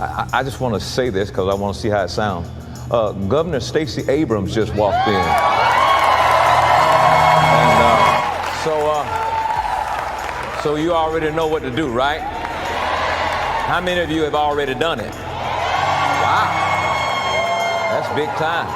I just want to say this because I want to see how it sounds. Governor Stacey Abrams just walked in. And so you already know what to do, right? How many of you have already done it? Wow. That's big time.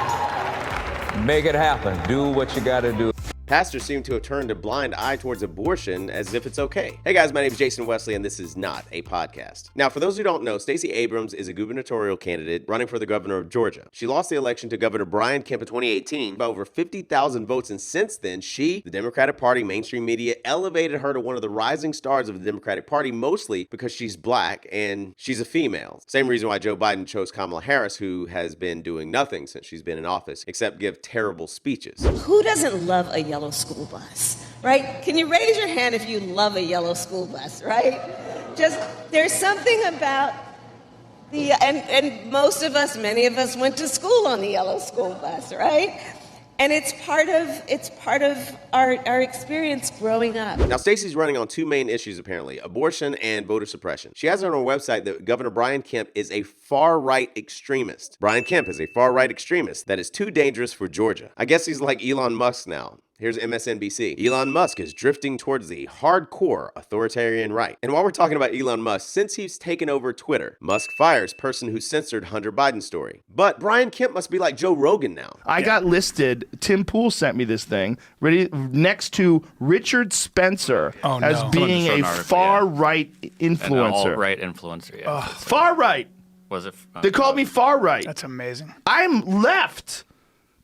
Make it happen. Do what you got to do. Pastors seem to have turned a blind eye towards abortion as if it's okay. Hey guys, my name is Jason Wesley and this is not a podcast. Now, for those who don't know, Stacey Abrams is a gubernatorial candidate running for the governor of Georgia. She lost the election to Governor Brian Kemp in 2018 by over 50,000 votes, and since then, the Democratic Party, mainstream media, elevated her to one of the rising stars of the Democratic Party, mostly because she's black and she's a female. Same reason why Joe Biden chose Kamala Harris, who has been doing nothing since she's been in office, except give terrible speeches. Who doesn't love a yellow school bus, right? Can you raise your hand if you love a yellow school bus, right? Just, there's something about and most of us, many of us went to school on the yellow school bus, right? And it's part of our experience growing up. Now, Stacey's running on two main issues, apparently, abortion and voter suppression. She has on her website that Governor Brian Kemp is a far-right extremist. Brian Kemp is a far-right extremist that is too dangerous for Georgia. I guess he's like Elon Musk now. Here's MSNBC. Elon Musk is drifting towards the hardcore authoritarian right. And while we're talking about Elon Musk, since he's taken over Twitter, Musk fires person who censored Hunter Biden's story. But Brian Kemp must be like Joe Rogan now. I got listed, Tim Pool sent me this thing, next to Richard Spencer as being a far-right influencer. An alt-right influencer, yeah. Far-right. Was it? They called me far-right. That's amazing. I'm left.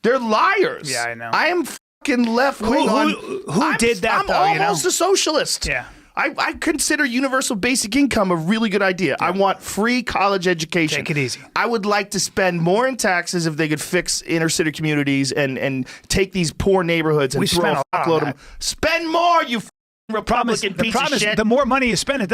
They're liars. Yeah, I know. I am fucking left-wing. Who did that, though? I'm almost a socialist. Yeah. I consider universal basic income a really good idea. Yeah. I want free college education. Take it easy. I would like to spend more in taxes if they could fix inner city communities and take these poor neighborhoods and throw a fuckload of them. Spend more, you Republican piece of shit. The more money you spend, the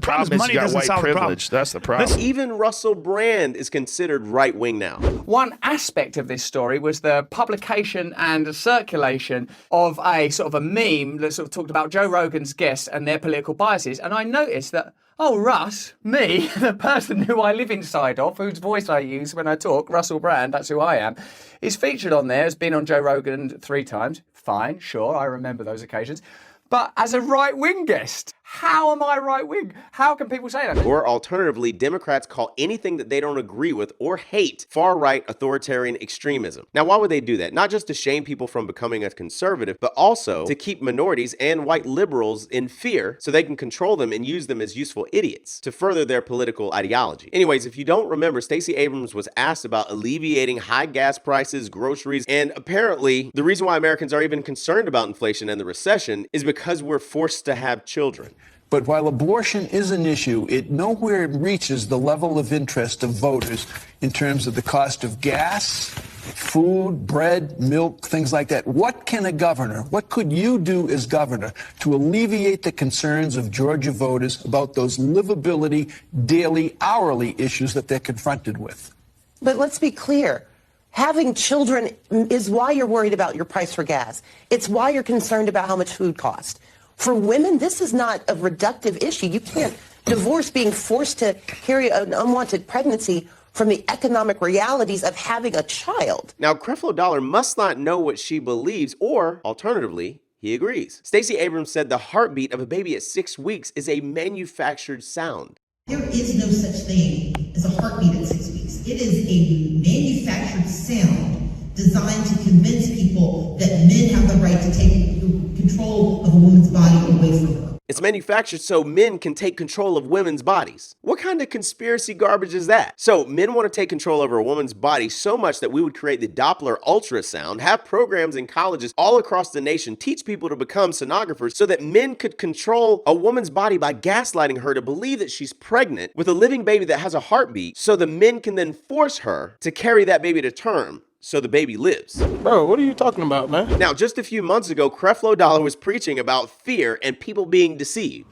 problem is money doesn't solve the problem. That's the problem. Even Russell Brand is considered right-wing now. One aspect of this story was the publication and circulation of a sort of a meme that sort of talked about Joe Rogan's guests and their political biases. And I noticed that, oh, Russ, me, the person who I live inside of, whose voice I use when I talk, Russell Brand, that's who I am, is featured on there, has been on Joe Rogan 3 times. Fine, sure, I remember those occasions. But as a right-wing guest, how am I right-wing? How can people say that? Or alternatively, Democrats call anything that they don't agree with or hate far-right authoritarian extremism. Now, why would they do that? Not just to shame people from becoming a conservative, but also to keep minorities and white liberals in fear so they can control them and use them as useful idiots to further their political ideology. Anyways, if you don't remember, Stacey Abrams was asked about alleviating high gas prices, groceries, and apparently the reason why Americans are even concerned about inflation and the recession is because we're forced to have children. But while abortion is an issue, it nowhere reaches the level of interest of voters in terms of the cost of gas, food, bread, milk, things like that. What could you do as governor to alleviate the concerns of Georgia voters about those livability, daily, hourly issues that they're confronted with? But let's be clear. Having children is why you're worried about your price for gas. It's why you're concerned about how much food costs. For women, this is not a reductive issue. You can't divorce being forced to carry an unwanted pregnancy from the economic realities of having a child. Now, Creflo Dollar must not know what she believes, or alternatively, he agrees. Stacey Abrams said the heartbeat of a baby at 6 weeks is a manufactured sound. There is no such thing as a heartbeat at 6 weeks. It is a manufactured sound designed to convince people that men have the right to take control of a woman's body away from her. It's manufactured so men can take control of women's bodies. What kind of conspiracy garbage is that? So men want to take control over a woman's body so much that we would create the Doppler ultrasound, have programs in colleges all across the nation, teach people to become sonographers so that men could control a woman's body by gaslighting her to believe that she's pregnant with a living baby that has a heartbeat, so the men can then force her to carry that baby to term. So the baby lives. Bro, what are you talking about, man? Now, just a few months ago, Creflo Dollar was preaching about fear and people being deceived.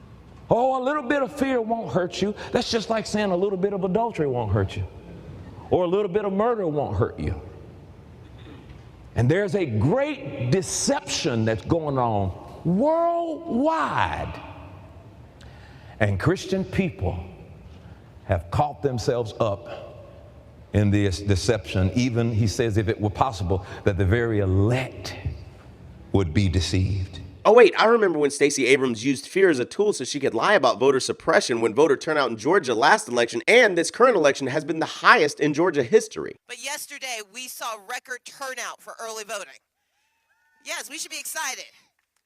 Oh, a little bit of fear won't hurt you. That's just like saying a little bit of adultery won't hurt you. Or a little bit of murder won't hurt you. And there's a great deception that's going on worldwide. And Christian people have caught themselves up in this deception. Even, he says, if it were possible, that the very elect would be deceived. Oh wait, I remember when Stacey Abrams used fear as a tool so she could lie about voter suppression when voter turnout in Georgia last election and this current election has been the highest in Georgia history. But yesterday we saw record turnout for early voting. Yes, we should be excited,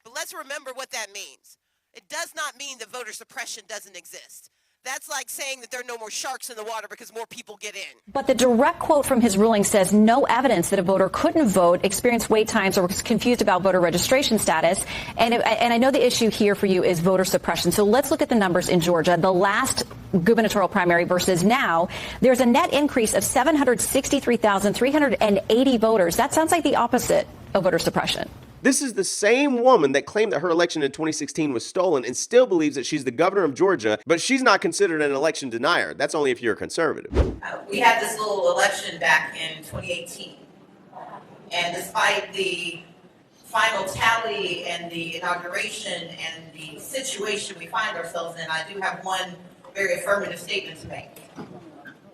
but let's remember what that means. It does not mean that voter suppression doesn't exist. That's like saying that there are no more sharks in the water because more people get in. But the direct quote from his ruling says no evidence that a voter couldn't vote, experienced wait times, or was confused about voter registration status. And I know the issue here for you is voter suppression. So let's look at the numbers in Georgia. The last gubernatorial primary versus now, there's a net increase of 763,380 voters. That sounds like the opposite of voter suppression. This is the same woman that claimed that her election in 2016 was stolen and still believes that she's the governor of Georgia, but she's not considered an election denier. That's only if you're a conservative. We had this little election back in 2018. And despite the final tally and the inauguration and the situation we find ourselves in, I do have one very affirmative statement to make.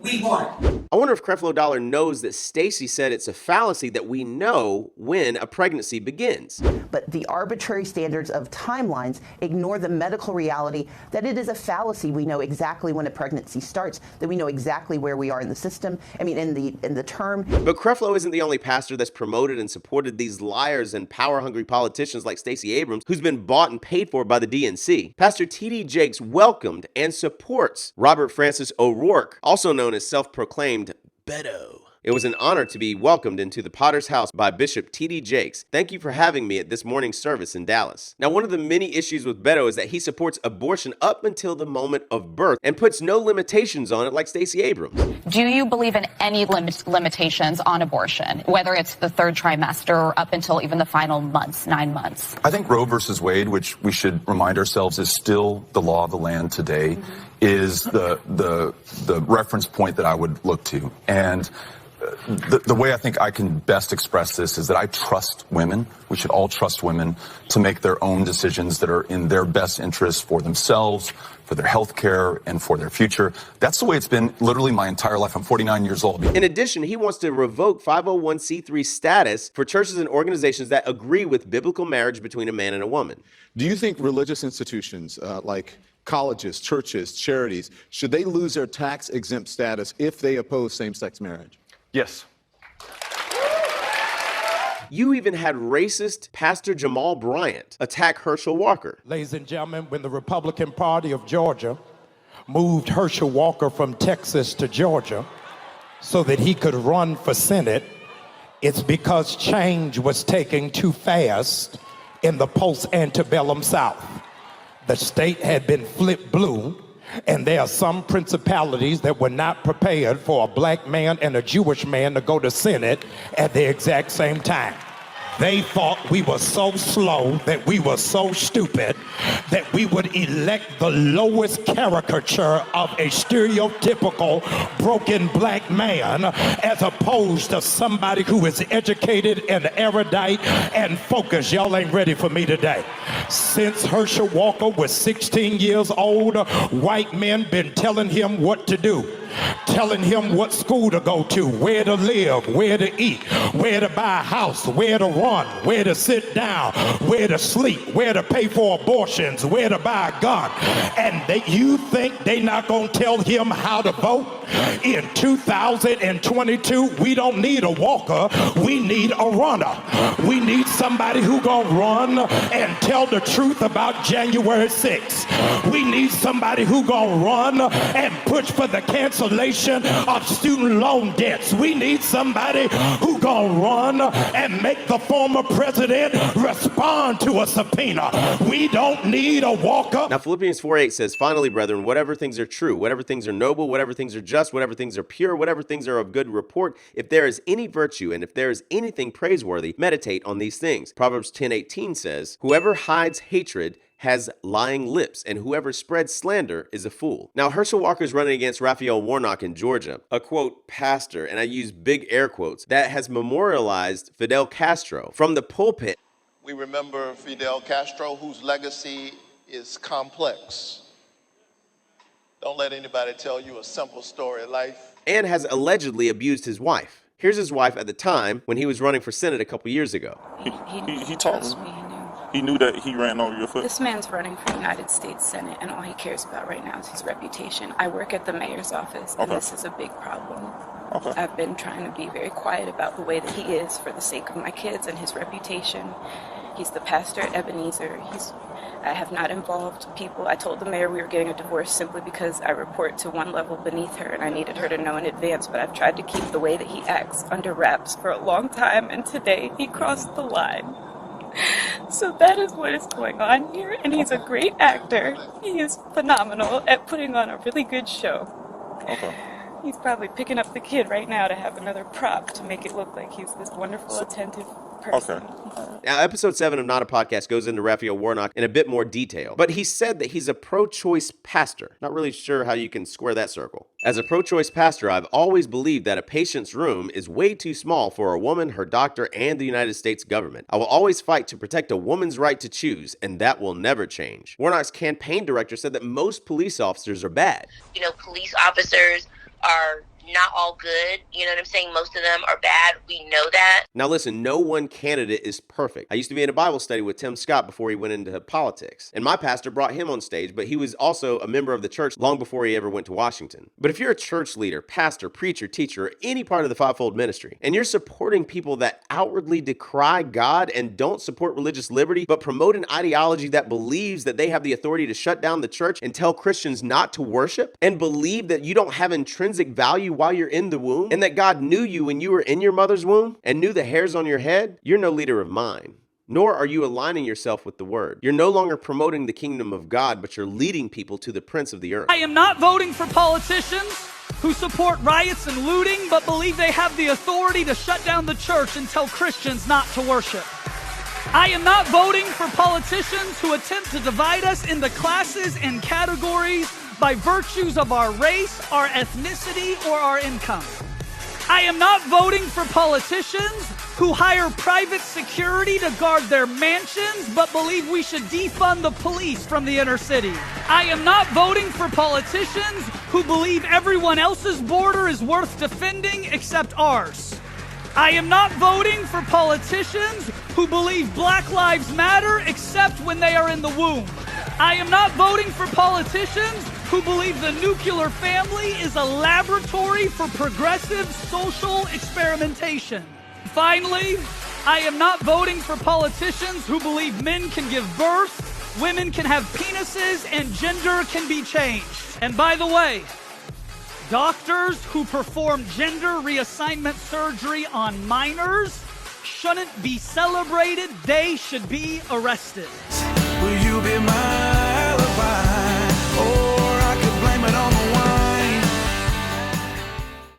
We won. I wonder if Creflo Dollar knows that Stacey said it's a fallacy that we know when a pregnancy begins. But the arbitrary standards of timelines ignore the medical reality that it is a fallacy. We know exactly when a pregnancy starts, that we know exactly where we are in the system, in the term. But Creflo isn't the only pastor that's promoted and supported these liars and power-hungry politicians like Stacey Abrams, who's been bought and paid for by the DNC. Pastor T.D. Jakes welcomed and supports Robert Francis O'Rourke, also known as self-proclaimed Beto. It was an honor to be welcomed into the Potter's house by Bishop T.D. Jakes. Thank you for having me at this morning's service in Dallas. Now, one of the many issues with Beto is that he supports abortion up until the moment of birth and puts no limitations on it like Stacey Abrams. Do you believe in any limitations on abortion, whether it's the third trimester or up until even the final months, 9 months? I think Roe versus Wade, which we should remind ourselves is still the law of the land today, is the reference point that I would look to. And the way I think I can best express this is that I trust women. We should all trust women to make their own decisions that are in their best interest for themselves, for their health care, and for their future. That's the way it's been literally my entire life. I'm 49 years old. In addition, he wants to revoke 501c3 status for churches and organizations that agree with biblical marriage between a man and a woman. Do you think religious institutions like colleges, churches, charities, should they lose their tax-exempt status if they oppose same-sex marriage? Yes. You even had racist Pastor Jamal Bryant attack Herschel Walker. Ladies and gentlemen, when the Republican Party of Georgia moved Herschel Walker from Texas to Georgia so that he could run for Senate, it's because change was taking too fast in the post-antebellum South. The state had been flipped blue, and there are some principalities that were not prepared for a black man and a Jewish man to go to Senate at the exact same time. They thought we were so slow, that we were so stupid, that we would elect the lowest caricature of a stereotypical broken black man as opposed to somebody who is educated and erudite and focused. Y'all ain't ready for me today. Since Herschel Walker was 16 years old, white men been telling him what to do, telling him what school to go to, where to live, where to eat, where to buy a house, where to run, where to sit down, where to sleep, where to pay for abortions, where to buy a gun. And you think they not gonna tell him how to vote? In 2022, we don't need a walker, we need a runner. We need somebody who gonna run and tell the truth about January 6th. We need somebody who gonna run and push for the cancellation of student loan debts. We need somebody who gonna run and make the former president respond to a subpoena. We don't need a walker. Now, Philippians 4:8 says, "Finally, brethren, whatever things are true, whatever things are noble, whatever things are just, whatever things are pure, whatever things are of good report, if there is any virtue and if there is anything praiseworthy, meditate on these things." Proverbs 10:18 says, "Whoever hides hatred has lying lips, and whoever spreads slander is a fool." Now, Herschel Walker is running against Raphael Warnock in Georgia, a quote pastor, and I use big air quotes, that has memorialized Fidel Castro from the pulpit. We remember Fidel Castro, whose legacy is complex. Don't let anybody tell you a simple story of life. And has allegedly abused his wife. Here's his wife at the time when he was running for Senate a couple years ago. He told me. He knew that he ran over your foot. This man's running for United States Senate, and all he cares about right now is his reputation. I work at the mayor's office, and this is a big problem. I've been trying to be very quiet about the way that he is for the sake of my kids and his reputation. He's the pastor at Ebenezer. I have not involved people. I told the mayor we were getting a divorce simply because I report to one level beneath her, and I needed her to know in advance, but I've tried to keep the way that he acts under wraps for a long time, and today he crossed the line. So that is what is going on here, and he's a great actor. He is phenomenal at putting on a really good show. He's probably picking up the kid right now to have another prop to make it look like he's this wonderful, attentive person. Now, episode 7 of Not a Podcast goes into Raphael Warnock in a bit more detail, but he said that he's a pro-choice pastor. Not really sure how you can square that circle. As a pro-choice pastor, I've always believed that a patient's room is way too small for a woman, her doctor, and the United States government. I will always fight to protect a woman's right to choose, and that will never change. Warnock's campaign director said that most police officers are bad. You know, police officers are not all good. You know what I'm saying? Most of them are bad. We know that. Now listen, no one candidate is perfect. I used to be in a Bible study with Tim Scott before he went into politics. And my pastor brought him on stage, but he was also a member of the church long before he ever went to Washington. But if you're a church leader, pastor, preacher, teacher, or any part of the fivefold ministry, and you're supporting people that outwardly decry God and don't support religious liberty, but promote an ideology that believes that they have the authority to shut down the church and tell Christians not to worship, and believe that you don't have intrinsic value while you're in the womb, and that God knew you when you were in your mother's womb and knew the hairs on your head, you're no leader of mine. Nor are you aligning yourself with the word. You're no longer promoting the kingdom of God, but you're leading people to the prince of the earth. I am not voting for politicians who support riots and looting, but believe they have the authority to shut down the church and tell Christians not to worship. I am not voting for politicians who attempt to divide us into classes and categories by virtues of our race, our ethnicity, or our income. I am not voting for politicians who hire private security to guard their mansions, but believe we should defund the police from the inner city. I am not voting for politicians who believe everyone else's border is worth defending except ours. I am not voting for politicians who believe Black Lives Matter except when they are in the womb. I am not voting for politicians who believe the nuclear family is a laboratory for progressive social experimentation. Finally, I am not voting for politicians who believe men can give birth, women can have penises, and gender can be changed. And by the way, doctors who perform gender reassignment surgery on minors shouldn't be celebrated. They should be arrested. Will you be mine?